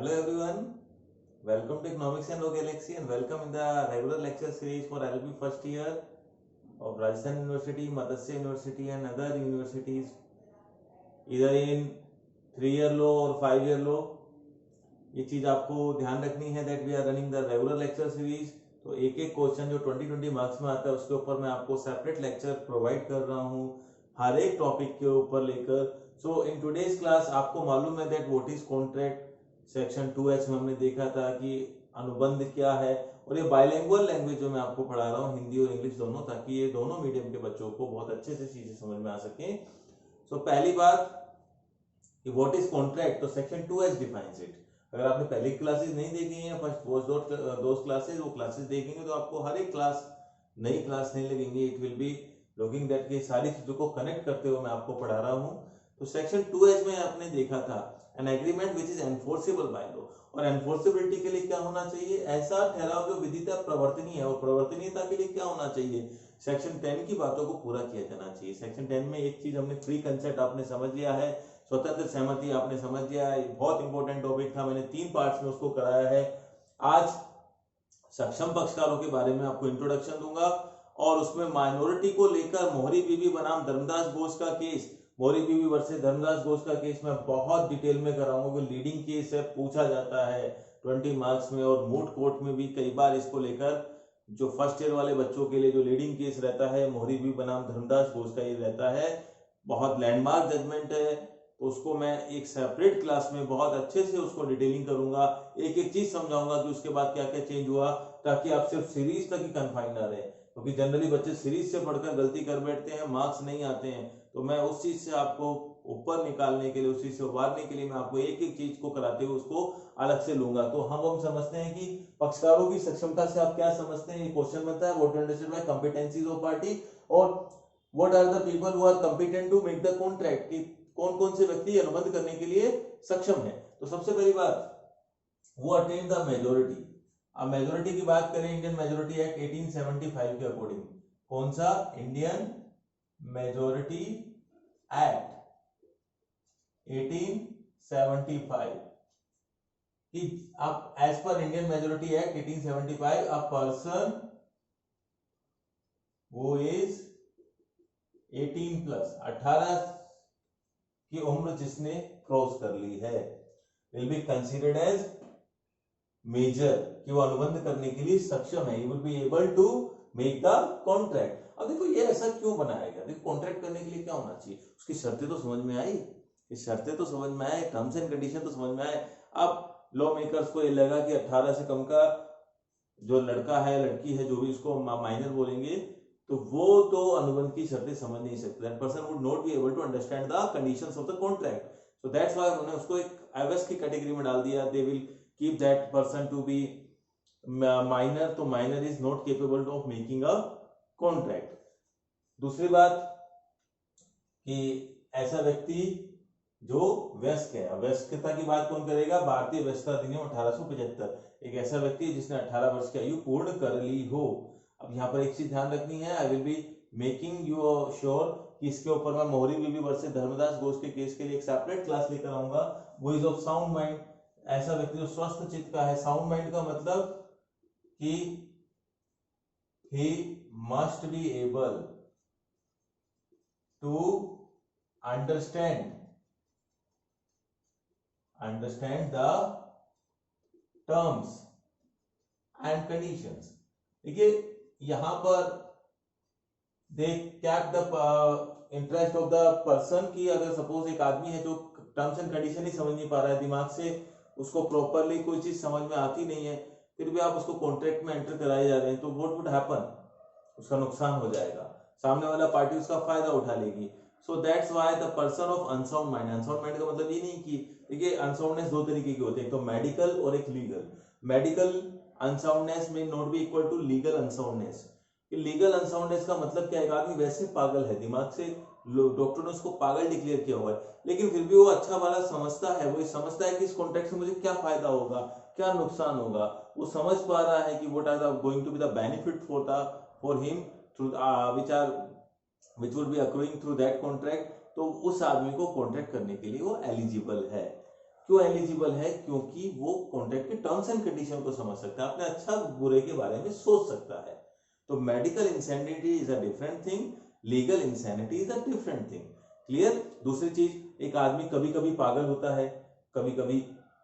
Hello everyone, welcome to Economics and No Galaxy and welcome in the regular lecture series for LLB first year of Rajasthan University, Matsya University and other universities either in 3-year law or 5-year law. ये चीज आपको ध्यान रखनी है that we are running the regular lecture series. तो एक एक question जो 20-20 मार्क्स में आता है उसके ऊपर मैं आपको सेपरेट लेक्चर प्रोवाइड कर रहा हूँ हर एक टॉपिक के ऊपर लेकर। सो इन टुडेज क्लास आपको मालूम है that what is contract. Section 2H में हमने देखा था कि अनुबंध क्या है, और ये बाइलिंगुअल लैंग्वेज जो मैं आपको पढ़ा रहा हूँ हिंदी और इंग्लिश दोनों, ताकि ये दोनों मीडियम के बच्चों को बहुत अच्छे से चीजें समझ में आ सके। सो पहली बात कि व्हाट इज कॉन्ट्रैक्ट, तो सेक्शन 2H डिफाइंस इट। अगर आपने पहली क्लासेस नहीं देखी हैं, फर्स्ट दोस्त क्लासेस, वो क्लासेस देखेंगे तो आपको हर एक क्लास नई क्लास नहीं लगेंगी। It will be looking that कि सारी चीजों को कनेक्ट करते हुए मैं आपको पढ़ा रहा हूँ। तो सेक्शन 2H में आपने देखा था an agreement which is enforceable by law, और एनफोर्सेबिलिटी के लिए क्या होना चाहिए, ऐसा ठहराव जो विधिता प्रवर्तनीय है, और प्रवर्तनीयता के लिए क्या होना चाहिए, सेक्शन 10 की बातों को पूरा किया जाना चाहिए। सेक्शन 10 में एक चीज हमने फ्री कंसेप्ट आपने समझ लिया है, स्वतंत्र सहमति आपने समझ लिया है, बहुत इंपॉर्टेंट टॉपिक था, मैंने 3 पार्ट्स में उसको कराया है। आज सक्षम पक्षकारों के बारे में आपको इंट्रोडक्शन दूंगा, और उसमें माइनॉरिटी को लेकर मोहरी बीबी बनाम धर्मदास घोष का केस, मोहरी बीबी वर्सेस धर्मदास घोष का केस मैं बहुत डिटेल में कराऊंगा। वो लीडिंग केस है, पूछा जाता है 20 मार्क्स में, और मूट कोर्ट में भी कई बार इसको लेकर जो फर्स्ट ईयर वाले बच्चों के लिए जो लीडिंग केस रहता है मोहरी बीबी बनाम धर्मदास घोष का ये रहता है, बहुत लैंडमार्क जजमेंट है। तो उसको मैं एक सेपरेट क्लास में बहुत अच्छे से उसको डिटेलिंग करूंगा, एक एक चीज समझाऊंगा कि उसके बाद क्या क्या चेंज हुआ, ताकि आप सिर्फ सीरीज तक ही कन्फाइन ना रहे, क्योंकि जनरली बच्चे सीरीज से पढ़कर गलती कर बैठते हैं, मार्क्स नहीं आते हैं। तो मैं उस चीज से आपको ऊपर निकालने के लिए, उस चीज से उबारने के लिए मैं आपको एक एक चीज को कराते हुए उसको अलग से लूंगा। तो हम समझते हैं कि पक्षकारों की सक्षमता से आप क्या समझते हैं। ये क्वेश्चन बनता है what understood by competencies of party, और what are the people who are competent to make the contract, कि कौन कौन से व्यक्ति अनुबंध करने के लिए सक्षम है। तो सबसे पहली बात, वो अटेन द मेजोरिटी। अब मेजोरिटी की बात करें, इंडियन मेजोरिटी एक्ट 1875 के अकॉर्डिंग, कौन सा, इंडियन मेजोरिटी एक्ट 1875 कि अब as per Indian Majority Act 1875 a person वो इज 18 प्लस, 18 की उम्र जिसने क्रॉस कर ली है, will be considered as major, कि वो अनुबंध करने के लिए सक्षम है, he will be able to make the contract. अब देखो ये ऐसा क्यों बनाया गया, देखो कॉन्ट्रैक्ट करने के लिए क्या होना चाहिए, उसकी शर्तें तो समझ में आई, कि शर्तें तो समझ में आए, टर्म्स एंड कंडीशन तो समझ में आए। अब लॉ मेकर्स को ये लगा कि 18 से कम का जो लड़का है, लड़की है, जो भी उसको माइनर बोलेंगे, तो वो तो अनुबंध की शर्तें समझ नहीं सकते, that person would not be able to understand the conditions of the contract. So that's why उन्होंने उसको एक एवस की कैटेगरी में डाल दिया, they will keep that person to be minor, तो minor is not capable of making a contract. दूसरी बात कि ऐसा व्यक्ति जो वयस्क है, वयस्कता की बात कौन करेगा, भारतीय वयस्कता अधिनियम 1875, एक ऐसा व्यक्ति जिसने 18 वर्ष की आयु पूर्ण कर ली हो। अब यहाँ पर एक चीज ध्यान रखनी है, I will be making you sure कि इसके ऊपर मैं मोहरी बीबी वर्सेस धर्मदास घोष के केस के लिए एक सेपरेट क्लास लेकर आऊंगा। वो इज ऑफ साउंड माइंड, ऐसा व्यक्ति जो स्वस्थ चित्त का है। साउंड माइंड का मतलब कि he must be able to understand the terms and conditions। देखिए यहां पर they kept the interest of the person, की अगर सपोज एक आदमी है जो टर्म्स एंड कंडीशन ही समझ नहीं पा रहा है, दिमाग से उसको प्रॉपरली कोई चीज समझ में आती नहीं है, फिर भी आप उसको कॉन्ट्रैक्ट में एंटर कराए जा रहे हैं, तो व्हाट वुड हैपन, उसका नुकसान हो जाएगा, सामने वाला पार्टी उसका फायदा उठा लेगी। सो that's why the person of unsound mind, unsound mind का मतलब ये नहीं कि, देखिए अनसाउंडनेस दो तरीके की होती है, एक तो मेडिकल और एक लीगल। मेडिकल अनसाउंडनेस में not be equal to legal unsoundness. Legal unsoundness का मतलब क्या है, आदमी वैसे पागल है, दिमाग से डॉक्टर ने उसको पागल डिक्लेयर किया हुआ है, लेकिन फिर भी वो अच्छा वाला समझता है, वो समझता है कि इस कॉन्ट्रैक्ट से मुझे क्या फायदा होगा, क्या नुकसान होगा, वो समझ पा रहा है कि what are the going to be the benefit for him through which would be accruing through that contract, तो उस आदमी को कॉन्ट्रैक्ट करने के लिए वो एलिजिबल है। क्यों एलिजिबल है? क्योंकि वो कॉन्ट्रैक्ट के टर्म्स एंड कंडीशन को समझ सकता है, अपने अच्छा बुरे के बारे में सोच सकता है। तो medical insanity is a different thing, legal insanity is a different thing. Clear? दूसरी चीज, एक आदमी कभी कभी पागल होता है, कभी कभी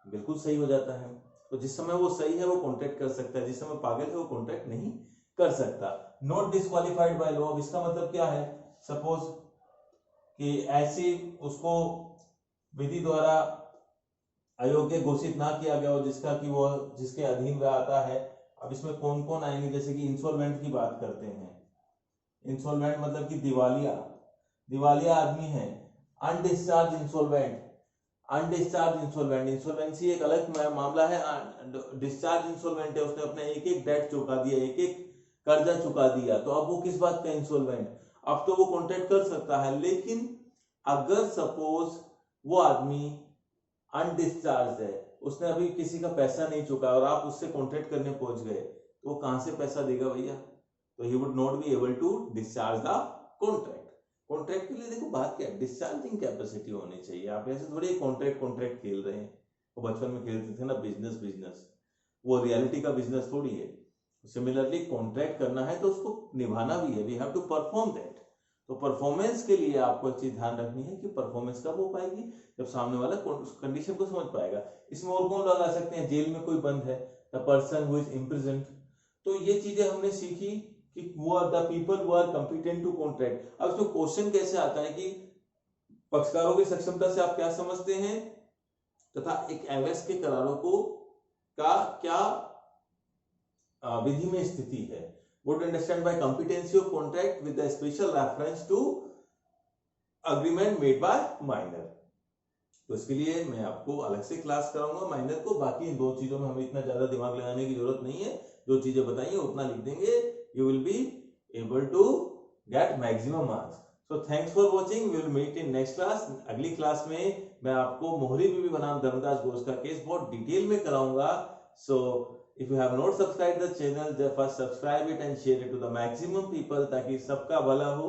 बिल्कुल सही हो जाता है। तो जिस समय वो सही है वो कॉन्ट्रैक्ट कर सकता है, जिस समय पागल है वो कॉन्ट्रैक्ट नहीं कर सकता। नॉट डिस्क्वालिफाइड बाय लॉ, इसका मतलब क्या है? सपोज कि ऐसी उसको विधि द्वारा अयोग्य घोषित ना किया गया हो जिसका कि वो जिसके अधीन वह आता है। अब इसमें कौन कौन आएंगे? जैसे कि इंसॉल्वेंट की बात करते हैं। इंसॉल्वेंट मतलब कि दिवालिया, दिवालिया आदमी है। Undischarged insolvent, undischarged insolvent, insolvency एक अलग मामला है। डिस्चार्ज इंसॉल्वेंट है, उसने अपने एक एक डेट चुका दिया, एक एक कर्जा चुका दिया, तो अब वो किस बात का इंसॉल्वेंट? अब तो वो कॉन्ट्रैक्ट कर सकता है। लेकिन अगर सपोज वो आदमी अनडिस्चार्ज है, उसने अभी किसी का पैसा नहीं चुका और आप उससे कॉन्ट्रैक्ट करने पहुंच गए, तो वो कहां से पैसा देगा भैया? तो he would not be able to discharge the contract. Contract के लिए देखो बात क्या है, डिस्चार्जिंग कैपेसिटी होनी चाहिए। आप ऐसे थोड़ी कॉन्ट्रैक्ट कॉन्ट्रैक्ट खेल रहे हैं। वो बचपन में खेलते थे ना बिजनेस बिजनेस, वो रियलिटी का बिजनेस थोड़ी है। सिमिलरली कॉन्ट्रैक्ट करना है तो उसको निभाना भी है, we have to perform that. तो परफॉर्मेंस के लिए आपको एक चीज ध्यान रखनी है कि परफॉर्मेंस कब हो पाएगी? जब सामने वाला कंडीशन को समझ पाएगा। इसमें और कौन लगा सकते हैं? जेल में कोई बंद है, the person who is imprisoned. तो ये चीजें हमने सीखी कि वो are the people who are competent to contract. अब इसमें क्वेश्चन कैसे आता है कि पक्षकारों की सक्षमता से आप क्या समझते हैं, तथा एक एवरेज के करारों को का क्या विधि में स्थिति है। would understand by competency of contract with a special reference to agreement made by minor। तो इसके लिए मैं आपको अलग से क्लास कराऊंगा माइनर को। बाकी इन दो चीजों में हमें इतना ज्यादा दिमाग लगाने की जरूरत नहीं है, जो चीजें बताइए उतना लिख देंगे, you will be able to get maximum marks. So thanks for watching, we will meet in next class. अगली क्लास में मैं आपको मोहरी बीबी बनाम धर्मदास घोष का केस बहुत डिटेल में कराऊंगा। सो if you have not subscribed the channel, then first subscribe it and share it to the maximum people ताकि सबका भला हो।